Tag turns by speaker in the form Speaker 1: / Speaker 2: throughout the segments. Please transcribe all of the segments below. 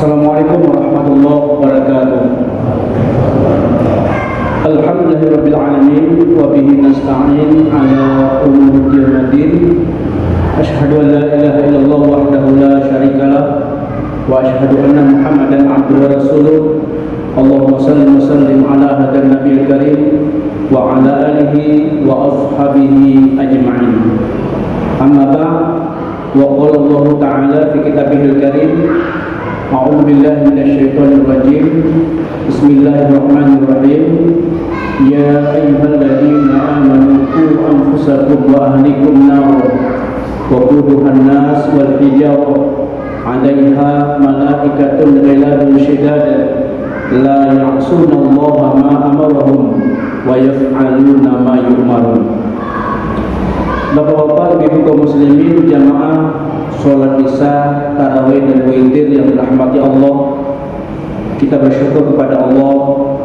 Speaker 1: Assalamualaikum warahmatullahi wabarakatuh. Alhamdulillahirabbil alamin wa bihi nasta'in ala umuri din. Asyhadu an la ilaha illallah wahdahu la syarikalah wa asyhadu anna Muhammadan abduhu wa rasuluh. Allahumma shalli wa sallim ala hadan nabiyil karim wa ala alihi wa ashabihi ajma'in. Amma ba'd. Wa qala Allah ta'ala fi kitabihil karim, a'udzu billahi minasyaitonir rajim. Bismillahirrahmanirrahim. Ya ayyuhalladzina amanu qu anfusakum wa ahlikum nar wa quduhan nas wal hijarah 'alaiha malaikatun ghiladun syidad la ya'sunallaha ma amarahum wa yaf'aluna ma yu'marun. Bapak-bapak, ibu kaum muslimin, jamaah sholat isya, tarawih dan witir yang dirahmati Allah, kita bersyukur kepada Allah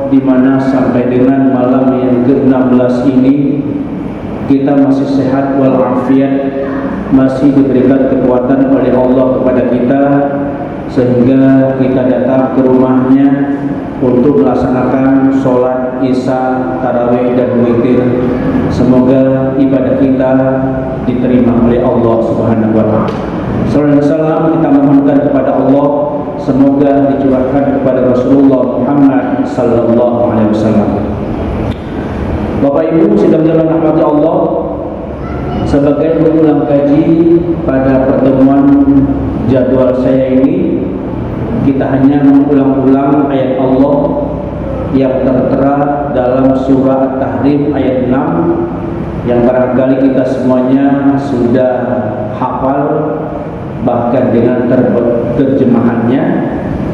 Speaker 1: di mana sampai dengan malam yang ke-16 ini kita masih sehat walafiat, masih diberikan kekuatan oleh Allah kepada kita sehingga kita datang ke rumahnya untuk melaksanakan sholat isya, tarawih dan witir. Semoga ibadah kita diterima oleh Allah Subhanahu wa taala. Sallallahu alaihi wasallam kita memohonkan kepada Allah semoga dicurahkan kepada Rasulullah Muhammad sallallahu alaihi wasallam. Bapak Ibu sidang jalan rahmati Allah, sebagai pengulang kaji pada pertemuan jadwal saya ini, kita hanya mengulang-ulang ayat Allah yang tertera dalam surah At-Tahrim ayat 6 yang barangkali kita semuanya sudah hafal bahkan dengan terjemahannya,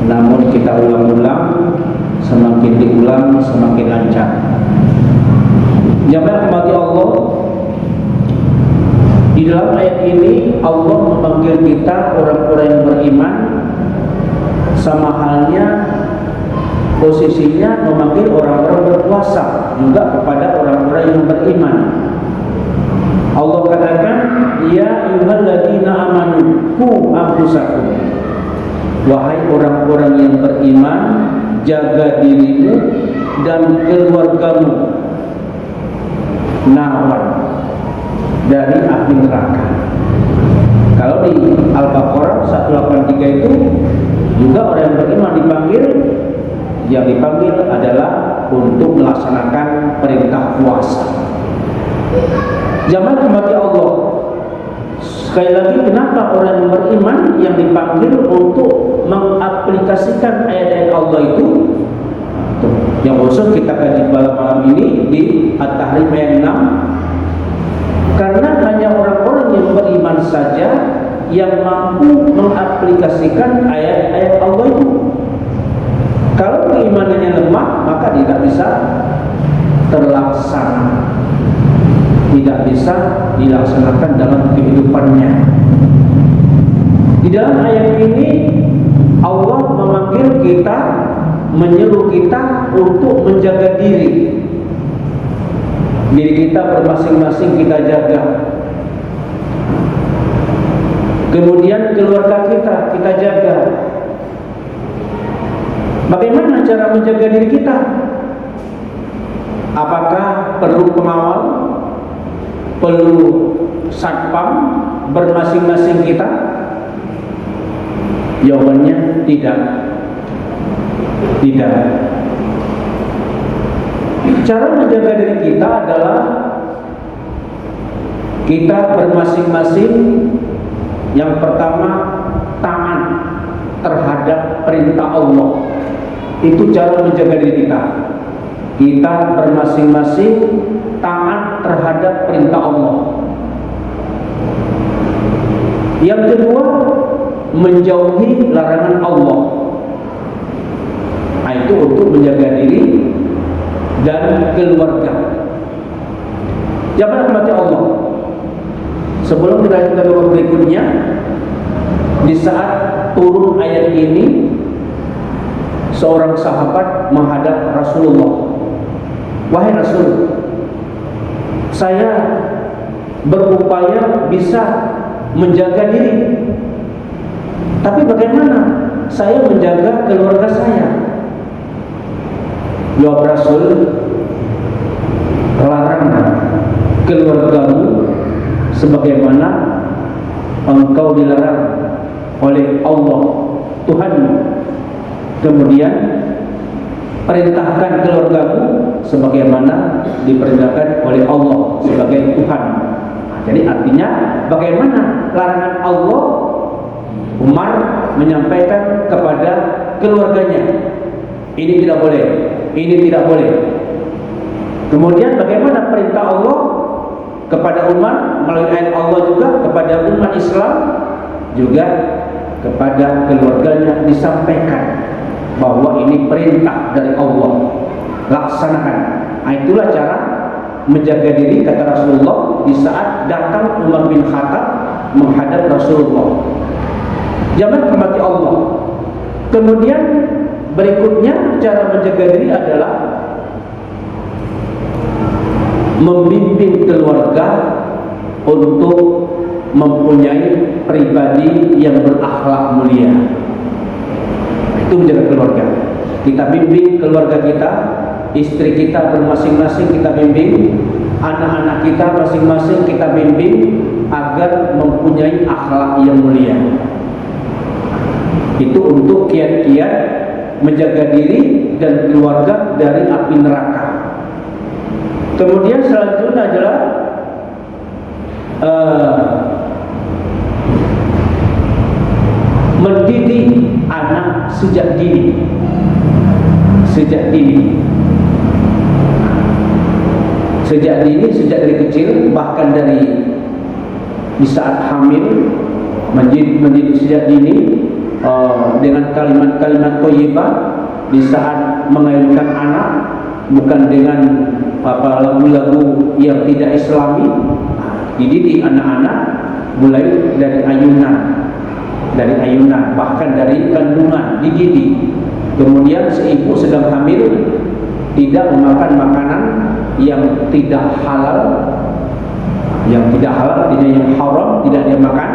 Speaker 1: namun kita ulang-ulang, semakin diulang semakin lancar. Jamaah rahmati Allah, di dalam ayat ini Allah memanggil kita orang-orang yang beriman, sama halnya posisinya memanggil orang-orang berpuasa juga kepada orang-orang yang beriman. Allah katakan, ya ayyuhalladzina amanu qu anfusakum, wahai orang-orang yang beriman, jaga dirimu dan keluargamu nawan dari api neraka. Kalau di Al-Baqarah 183 itu juga orang yang beriman dipanggil, yang dipanggil adalah untuk melaksanakan perintah puasa. Jamaah rahmati Allah, sekali lagi, kenapa orang yang beriman yang dipanggil untuk mengaplikasikan ayat-ayat Allah itu? Yang khusus kita kaji malam ini di At-Tahrim ayat 6, karena hanya orang-orang yang beriman saja yang mampu mengaplikasikan ayat-ayat Allah itu. Kalau keimanannya lemah, maka tidak bisa terlaksana, tidak bisa dilaksanakan dalam kehidupannya. Di dalam ayat ini Allah memanggil kita, menyuruh kita untuk menjaga diri. Diri kita bermasing-masing kita jaga. Kemudian keluarga kita jaga. Bagaimana cara menjaga diri kita? Apakah perlu pengawal? Perlu satpam bermasing-masing kita? Jawabannya tidak. Tidak. Cara menjaga diri kita adalah kita bermasing-masing, yang pertama taat terhadap perintah Allah. Itu cara menjaga diri kita. Kita bermasing-masing taat terhadap perintah Allah. Yang kedua, menjauhi larangan Allah. Itu untuk menjaga diri dan keluarga. Jamaah rahmati Allah, sebelum kita lanjutkan ke berikutnya, di saat turun ayat ini, seorang sahabat menghadap Rasulullah. Wahai Rasul, saya berupaya bisa menjaga diri, tapi bagaimana saya menjaga keluarga saya. Jawab Rasul, larang keluargamu sebagaimana engkau dilarang oleh Allah Tuhan. Kemudian perintahkan keluargamu sebagaimana diperintahkan oleh Allah sebagai Tuhan. Jadi artinya bagaimana larangan Allah, Umar menyampaikan kepada keluarganya, ini tidak boleh, ini tidak boleh. Kemudian bagaimana perintah Allah kepada Umar melalui ayat Allah juga kepada umat Islam, juga kepada keluarganya disampaikan bahwa ini perintah dari Allah, laksanakan. Itulah cara menjaga diri, kata Rasulullah, di saat datang Umar bin Khattab menghadap Rasulullah. Jangan hormati Allah. Kemudian berikutnya cara menjaga diri adalah membimbing keluarga untuk mempunyai pribadi yang berakhlak mulia. Itu menjaga keluarga. Kita bimbing keluarga kita, istri kita bermasing-masing kita bimbing, anak-anak kita masing-masing kita bimbing agar mempunyai akhlak yang mulia. Itu untuk kiat-kiat menjaga diri dan keluarga dari api neraka. Kemudian selanjutnya adalah mendidik anak sejak dini. Sejak dini, sejak dari kecil, bahkan dari di saat hamil, mendidik sejak dini dengan kalimat-kalimat thayyibah di saat mengayunkan anak, bukan dengan lagu-lagu yang tidak Islami. Dididik anak-anak mulai dari ayunan, bahkan dari kandungan dididik. Kemudian si ibu sedang hamil tidak memakan makanan yang tidak halal, tidak yang haram, tidak dia makan,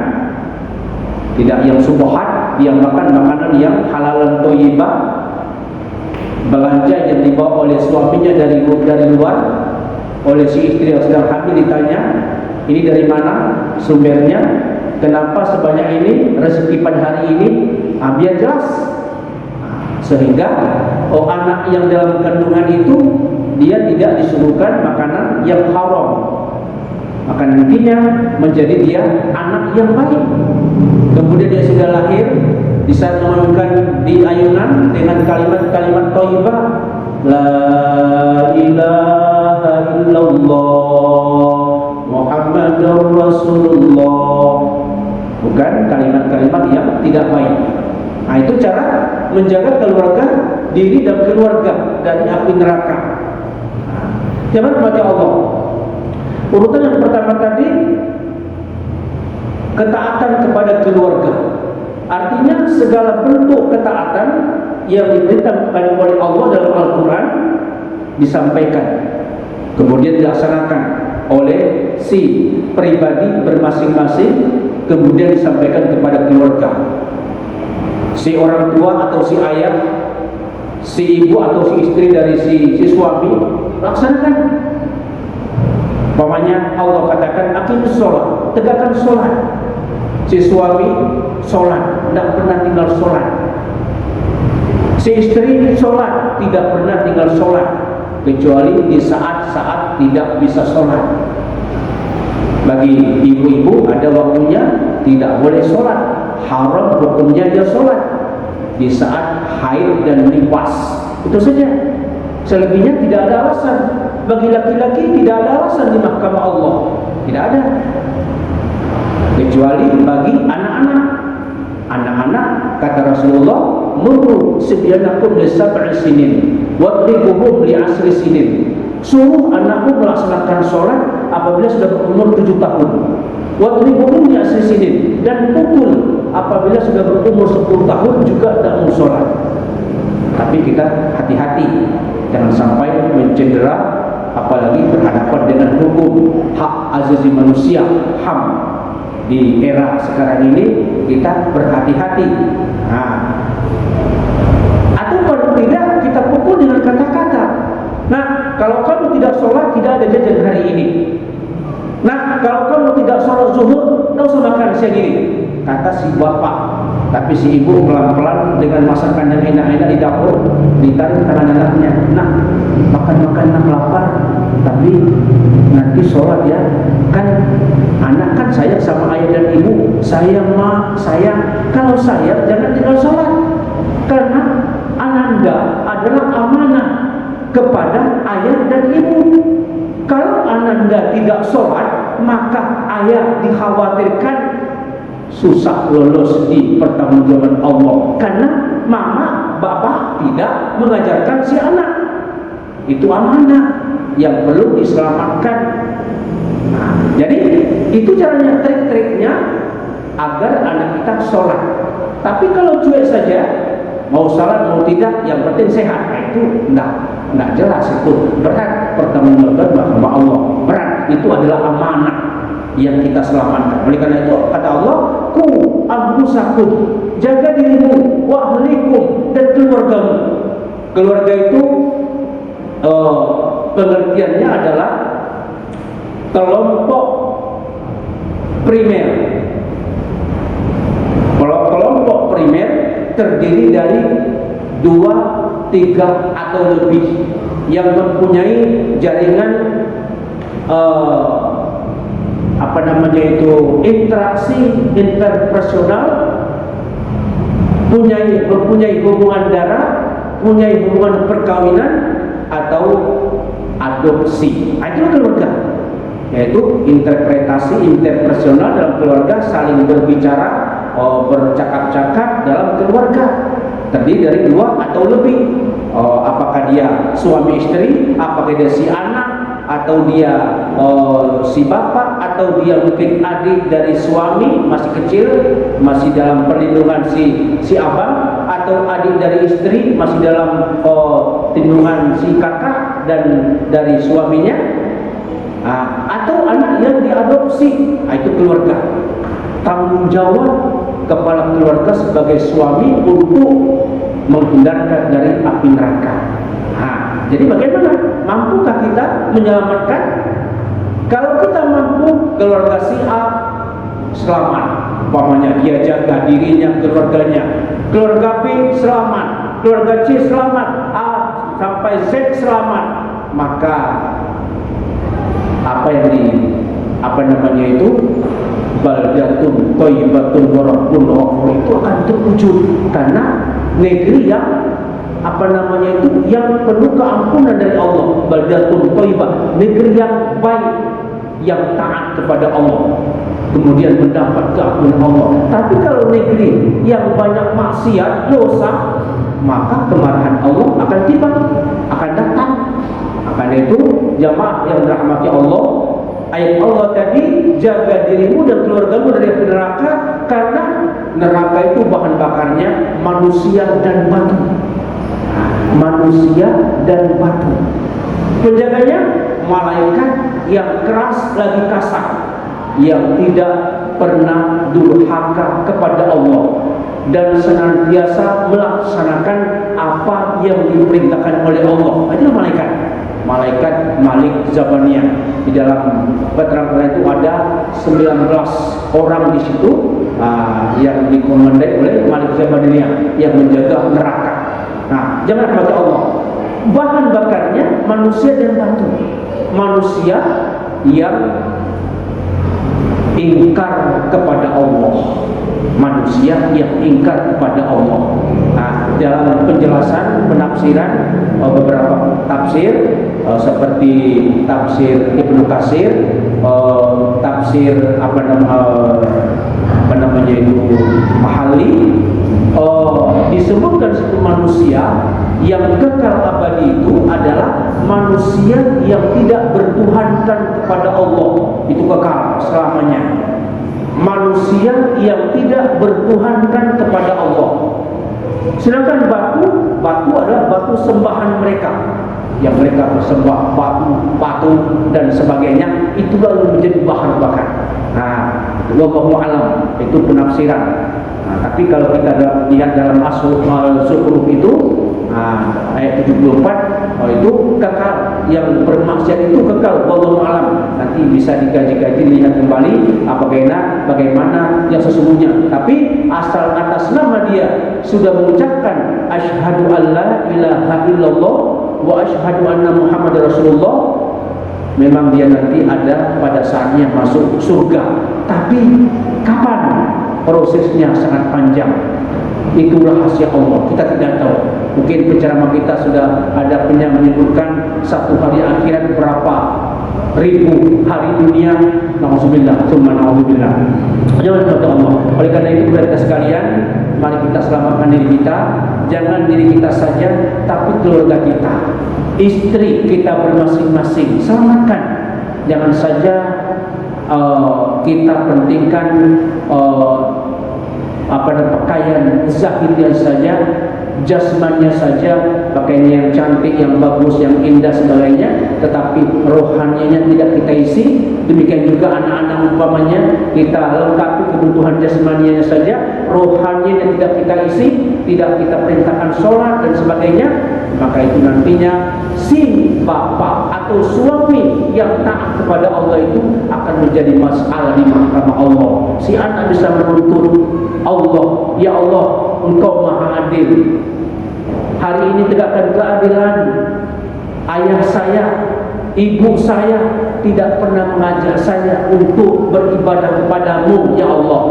Speaker 1: tidak yang subhat, dia makan makanan yang halal dan thayyibah. Belanja yang dibawa oleh suaminya dari luar, oleh si istri yang sedang hamil ditanya, ini dari mana sumbernya, kenapa sebanyak ini rezeki pada hari ini, biar jelas. Sehingga anak yang dalam kandungan itu dia tidak disuguhkan makanan yang haram, maka nantinya menjadi dia anak yang baik. Kemudian dia sudah lahir, di saat mengayunkan di ayunan dengan kalimat-kalimat thayyibah, la ilaha illallah Muhammadur Rasulullah, bukan kalimat-kalimat yang tidak baik. Nah, itu cara menjaga keluarga, diri dan keluarga dari api neraka. Jangan kepada Allah. Urutan yang pertama tadi, ketaatan kepada keluarga. Artinya segala bentuk ketaatan yang diperintahkan oleh Allah dalam Al-Quran disampaikan, kemudian dilaksanakan oleh si pribadi bermasing-masing, kemudian disampaikan kepada keluarga. Si orang tua atau si ayah, si ibu atau si istri dari si suami, laksanakan. Umpamanya Allah katakan aqimus sholat, tegakkan sholat. Si suami sholat, tidak pernah tinggal sholat. Si istri sholat, tidak pernah tinggal sholat, kecuali di saat-saat tidak bisa sholat. Bagi ibu-ibu ada waktunya tidak boleh sholat, haram hukumnya dia sholat di saat haid dan nifas. Itu saja. Selebihnya tidak ada alasan. Bagi laki-laki tidak ada alasan di mahkamah Allah, tidak ada. Kecuali bagi anak-anak. Anak-anak, kata Rasulullah, muru sibyanakum li sab'i sinin wadribuhum li 10 sinin. Suruh anakmu melaksanakan sholat apabila sudah berumur 7 tahun. Wadribuhum li 10 sinin, dan pukul apabila sudah berumur 10 tahun juga tidak mau sholat. Tapi kita hati-hati, jangan sampai mencedera, apalagi berhadapan dengan hukum hak asasi manusia, HAM. Di era sekarang ini kita berhati-hati. Nah, ada jajan hari ini. Nah, kalau kamu tidak sholat zuhur, tidak usah makan siang ini, kata si bapak. Tapi si ibu pelan-pelan dengan masakan yang enak-enak di dapur ditarik tangan anaknya. Nak, makan-makan, nak lapar, tapi nanti sholat ya. Kan anak kan sayang sama ayah dan ibu. Sayang mak, sayang. Kalau sayang jangan tinggal sholat, karena ananda adalah amanah kepada ayah dan ibu. Kalau ananda tidak sholat, maka ayah dikhawatirkan susah lolos di pertanggungjawaban Allah, karena mama bapak tidak mengajarkan si anak. Itu amanah yang perlu diselamatkan. Nah, jadi itu caranya, trik-triknya agar anak kita sholat. Tapi kalau cuek saja, mau sholat mau tidak, yang penting sehat, nah itu enggak jelas, itu berat pertanggungjawaban sama Allah, berat. Itu adalah amanah yang kita selamatkan. Oleh karena itu kata Allah, ku anfusakum, jaga dirimu, wa ahlikum, dan keluargamu. Keluarga itu pengertiannya adalah kelompok primer. Kelompok primer terdiri dari 2, 3 atau lebih yang mempunyai jaringan interaksi interpersonal, mempunyai hubungan darah, mempunyai hubungan perkawinan atau adopsi. Itu keluarga, yaitu interpretasi interpersonal dalam keluarga, saling berbicara, bercakap-cakap dalam keluarga, terdiri dari 2 atau lebih. Apakah dia suami istri, apakah dia si anak, atau dia si bapak, atau dia mungkin adik dari suami masih kecil, masih dalam perlindungan si abang, atau adik dari istri masih dalam perlindungan si kakak dan dari suaminya, atau anak yang diadopsi. Itu keluarga. Tanggung jawab kepala keluarga sebagai suami untuk menghindarkan dari api neraka. Jadi bagaimana? Mampukah kita menyelamatkan? Kalau kita mampu, keluarga si A selamat, umpamanya dia jaga dirinya, keluarganya. Keluarga B selamat, keluarga C selamat, A sampai Z selamat. Maka baldatun thayyibatun wa rabbun ghafur itu akan terwujud, karena negeri yang yang penuh keampunan dari Allah. Baldatun thayyibah, negeri yang baik, yang taat kepada Allah, kemudian mendapat keampunan Allah. Tapi kalau negeri yang banyak maksiat, dosa, maka kemarahan Allah akan tiba, akan datang. Karena itu jamaah yang dirahmati Allah, ayat Allah tadi, jaga dirimu dan keluargamu dari neraka, karena neraka itu bahan bakarnya manusia dan batu. Manusia dan batu. Penjaganya malaikat yang keras lagi kasar, yang tidak pernah durhaka kepada Allah dan senantiasa melaksanakan apa yang diperintahkan oleh Allah. Itu malaikat Malik Zabaniyah. Di dalam keterangan itu ada 19 orang di situ yang dikomandai oleh Malik Zabaniyah yang menjaga neraka. Nah, jangan kepada Allah. Bahan bakarnya manusia dan batu. Manusia yang ingkar kepada Allah, manusia yang ingkar kepada Allah. Dalam penjelasan penafsiran beberapa tafsir seperti tafsir Ibnu Katsir, tafsir Mahalli, disebutkan situ manusia yang kekal abadi itu adalah manusia yang tidak bertuhankan kepada Allah, itu kekal selamanya. Manusia yang tidak bertuhankan kepada Allah. Sedangkan batu adalah batu sembahan mereka, yang mereka bersembah batu dan sebagainya, itulah yang menjadi bahan bakar. Wallahu a'lam, itu penafsiran. Tapi kalau kita lihat dalam Al-Zukhruf itu ayat 74, itu kekal yang bermaksiat itu kekal, wallahu alam. Nanti bisa dikaji-kaji, lihat kembali bagaimana yang sesungguhnya. Tapi asal atas nama dia sudah mengucapkan asyhadu alla ilaha illallah wa asyhadu anna muhammadar rasulullah, memang dia nanti ada pada saatnya masuk surga. Tapi kapan? Prosesnya sangat panjang. Itu rahasia Allah, kita tidak tahu. Mungkin penceramah kita sudah ada yang menyebutkan satu hari akhirat berapa ribu hari dunia. Nauzubillah, tsumma nauzubillah. Jangan kepada Allah. Oleh karena itu, saudara sekalian, mari kita selamatkan diri kita. Jangan diri kita saja, tapi keluarga kita, istri kita bermasing-masing, selamatkan. Jangan saja kita pentingkan pakaian zahirnya saja, jasmannya saja, pakaian yang cantik, yang bagus, yang indah sebagainya, tetapi rohaninya tidak kita isi. Demikian juga anak-anak umpamanya kita lengkapi kebutuhan jasmaninya saja, rohaninya tidak kita isi, tidak kita perintahkan sholat dan sebagainya, maka itu nantinya si bapak atau suami yang taat kepada Allah itu akan menjadi masalah di mahkamah Allah. Si anak bisa menuntut Allah, ya Allah, Engkau maha adil, hari ini tegakkan keadilan. Ayah saya, ibu saya tidak pernah mengajak saya untuk beribadah kepadamu, ya Allah.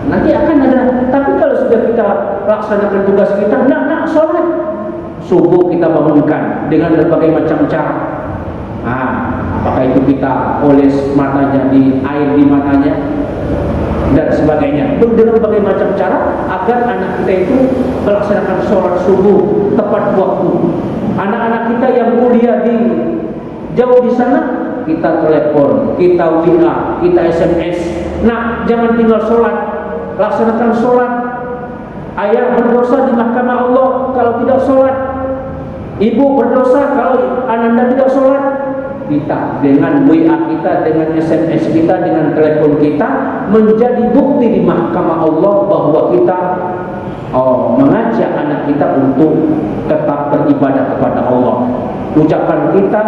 Speaker 1: Nanti akan ada. Tapi kalau sudah kita laksanakan tugas kita, nak sholat subuh, kita bangunkan dengan berbagai macam cara. Apakah itu kita oles matanya, di air di matanya dan sebagainya, dengan berbagai macam cara agar anak kita itu melaksanakan sholat subuh tepat waktu. Anak-anak kita yang kuliah di jauh di sana, kita telepon, kita WA, kita SMS. Nah, jangan tinggal sholat, laksanakan sholat. Ayah berdosa di mahkamah Allah kalau tidak sholat. Ibu berdosa kalau ananda tidak sholat. Kita dengan WA kita, dengan SMS kita, dengan telepon kita menjadi bukti di mahkamah Allah bahwa kita mengajak anak kita untuk tetap beribadah kepada Allah. Ucapan kita,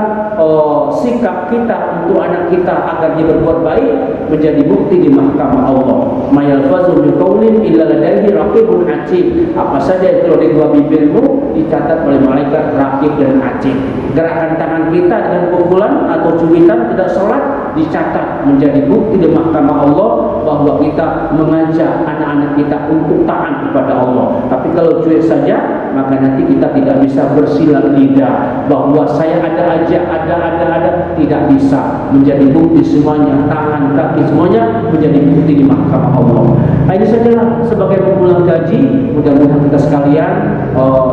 Speaker 1: sikap kita untuk anak kita agar dia berbuat baik menjadi bukti di mahkamah Allah. Ma yalfazu min qaulin illa ladaihi raqibun atid. Apa saja yang keluar dari dua bibirmu dicatat oleh malaikat raqib dan atid. Gerakan tangan kita dengan pukulan atau cubitan tidak sholat dicatat menjadi bukti di mahkamah Allah bahwa kita mengajak anak-anak kita untuk taat kepada Allah. Tapi kalau cuek saja, maka nanti kita tidak bisa bersilat lidah bahwa saya ada aja, ada, tidak bisa. Menjadi bukti semuanya, tangan, kaki semuanya menjadi bukti di mahkamah Allah. Nah, ini sajalah sebagai pengulang kaji. Mudah-mudahan kita sekalian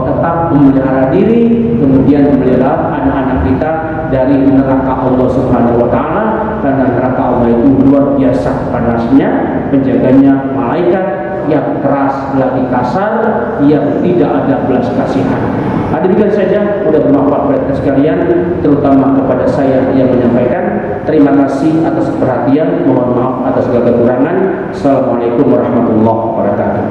Speaker 1: tetap memelihara diri, kemudian memelihara anak-anak kita dari neraka Allah Subhanahu wa taala, karena neraka Allah itu luar biasa panasnya, penjaganya malaikat yang keras lagi kasar, yang tidak ada belas kasihan. Demikian saja, mudah bermanfaat kepada kita sekalian, terutama kepada saya yang menyampaikan. Terima kasih atas perhatian, mohon maaf atas segala kekurangan. Assalamualaikum warahmatullahi wabarakatuh.